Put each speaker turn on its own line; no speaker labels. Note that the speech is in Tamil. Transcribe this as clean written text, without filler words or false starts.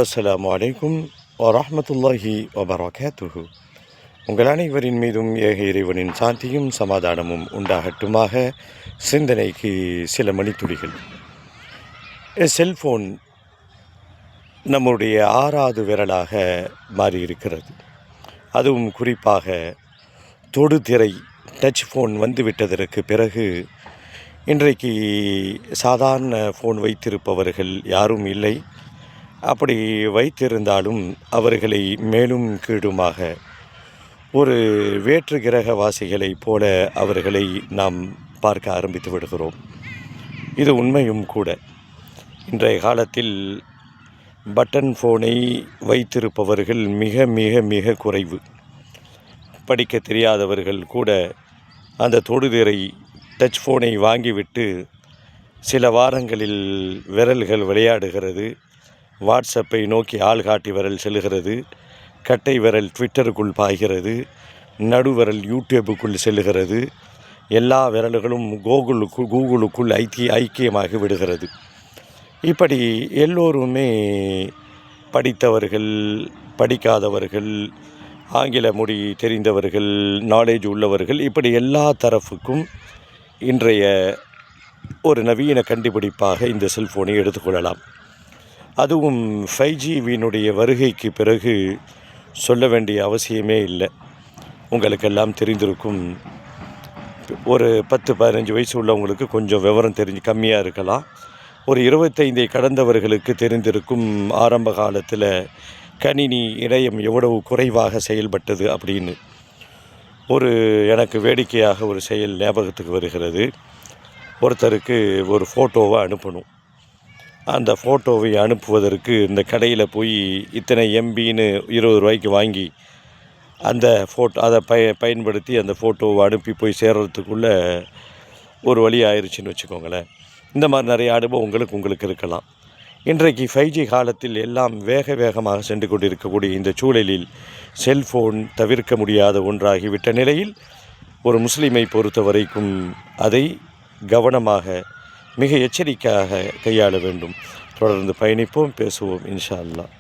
அஸ்ஸலாமு அலைக்கும் வரஹ்மத்துல்லாஹி வபரகாத்துஹு. உங்கள் அனைவரின் மீதும் ஏக இறைவனின் சாந்தியும் சமாதானமும் உண்டாகட்டுமாக. சிந்தனைக்கு சில மணித்துளிகள். செல்ஃபோன் நம்முடைய ஆறாவது விரலாக மாறியிருக்கிறது. அதுவும் குறிப்பாக தொடுதிரை டச் ஃபோன் வந்துவிட்டதற்கு பிறகு இன்றைக்கு சாதாரண ஃபோன் வைத்திருப்பவர்கள் யாரும் இல்லை. அப்படி வைத்திருந்தாலும் அவர்களை மேலும் கீழுமாக ஒரு வேற்று கிரகவாசிகளைப் போல அவர்களை நாம் பார்க்க ஆரம்பித்து விடுகிறோம். இது உண்மையும் கூட. இன்றைய காலத்தில் பட்டன் ஃபோனை வைத்திருப்பவர்கள் மிக மிக மிக குறைவு. படிக்க தெரியாதவர்கள் கூட அந்த தொடுதிரை டச் ஃபோனை வாங்கிவிட்டு சில வாரங்களில் விரல்கள் விளையாடுகிறது. வாட்ஸ்அப்பை நோக்கி ஆள்காட்டி விரல் செல்கிறது, கட்டை விரல் ட்விட்டருக்குள் பாய்கிறது, நடுவிரல் யூடியூபுக்குள் செல்லுகிறது, எல்லா விரல்களும் கூகுளுக்குள் ஐக்கியமாகி விடுகிறது. இப்படி எல்லோருமே படித்தவர்கள், படிக்காதவர்கள், ஆங்கில மொழி தெரிந்தவர்கள், நாலேஜ் உள்ளவர்கள், இப்படி எல்லா தரப்புக்கும் இன்றைய ஒரு நவீன கண்டுபிடிப்பாக இந்த செல்ஃபோனை எடுத்துக்கொள்ளலாம். அதுவும் 5Gவினுடைய வருகைக்கு பிறகு சொல்ல வேண்டிய அவசியமே இல்லை. உங்களுக்கெல்லாம் தெரிந்திருக்கும். ஒரு 10-15 வயசு உள்ளவங்களுக்கு கொஞ்சம் விவரம் கம்மியாக இருக்கலாம். ஒரு 25 கடந்தவர்களுக்கு தெரிந்திருக்கும் ஆரம்ப காலத்தில் கணினி இணையம் எவ்வளவு குறைவாக செயல்பட்டது அப்படின்னு. எனக்கு வேடிக்கையாக ஒரு செயல் ஞாபகத்துக்கு வருகிறது. ஒருத்தருக்கு ஒரு ஃபோட்டோவை அனுப்பணும். அந்த ஃபோட்டோவை அனுப்புவதற்கு இந்த கடையில் போய் இத்தனை எம்பின்னு 20 ரூபாய்க்கு வாங்கி அந்த அதை பயன்படுத்தி அந்த ஃபோட்டோவை அனுப்பி போய் சேர்கிறதுக்குள்ளே ஒரு வழி ஆயிடுச்சுன்னு வச்சுக்கோங்களேன். இந்த மாதிரி நிறைய அனுபவம் உங்களுக்கு இருக்கலாம். இன்றைக்கு 5G காலத்தில் எல்லாம் வேகமாக சென்று கொண்டிருக்கக்கூடிய இந்த சூழலில் செல்ஃபோன் தவிர்க்க முடியாத ஒன்றாகிவிட்ட நிலையில் ஒரு முஸ்லீமை பொறுத்த வரைக்கும் அதை கவனமாக மிக எச்சரிக்கையாக கையாள வேண்டும். தொடர்ந்து பயணிப்போம், பேசுவோம் இன்ஷா அல்லாஹ்.